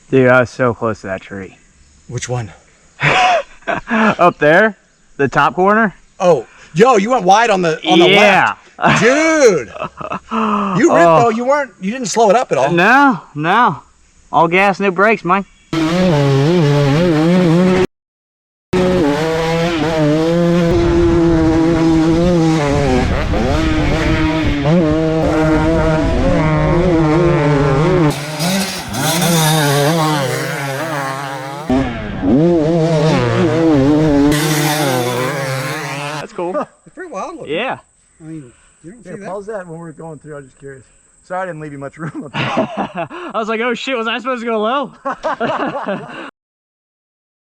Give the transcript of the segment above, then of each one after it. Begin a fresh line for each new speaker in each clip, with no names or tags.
Dude, I was so close to that tree.
Which one?
Up there, the top corner.
Oh, yo, you went wide on the left. Dude, you ripped though. You didn't slow it up at all.
No, all gas, no brakes, Mike. That's cool.
It's pretty wild looking.
Yeah.
I mean, you don't see that.
How's that when we were going through? I was just curious. Sorry I didn't leave you much room up there.
I was like, oh shit, was I supposed to go low?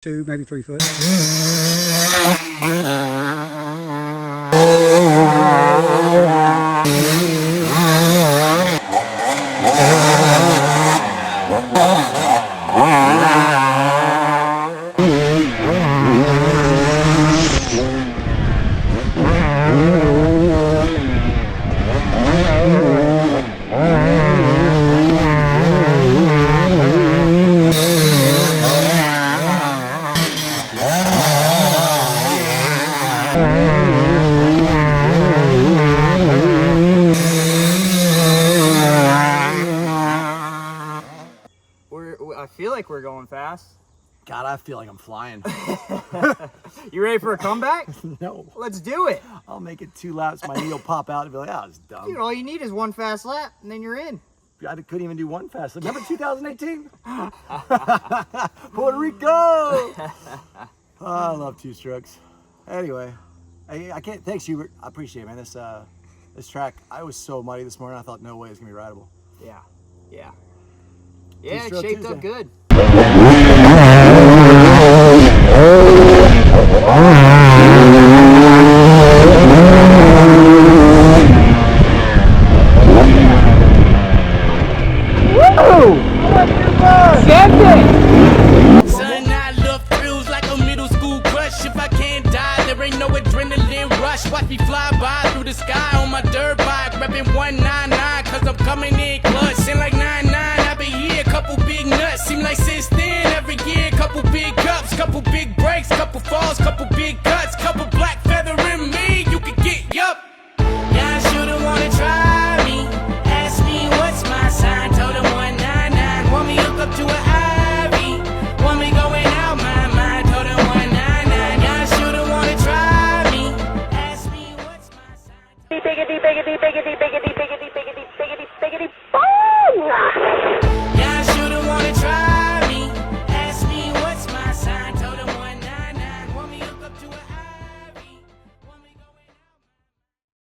2, maybe 3 foot.
I feel like we're going fast.
God, I feel like I'm flying.
You ready for a comeback?
No.
Let's do it.
I'll make it 2 laps. My knee will pop out and be like, oh, it's dumb.
Dude, all you need is 1 fast lap, and then you're in.
I couldn't even do 1 fast. Remember 2018? Puerto Rico! Oh, I love 2 strokes. Anyway, I can't. Thanks, Hubert. I appreciate it, man. This track, I was so muddy this morning. I thought no way it's gonna be rideable.
Yeah. It shaped up good.
Watch me fly by through the sky on my dirt bike, reppin' 199, cause I'm coming in clutch. Seem like 99 every year, couple big nuts. Seem like since then, every year, couple big cups, couple big breaks, couple falls, couple big cuts.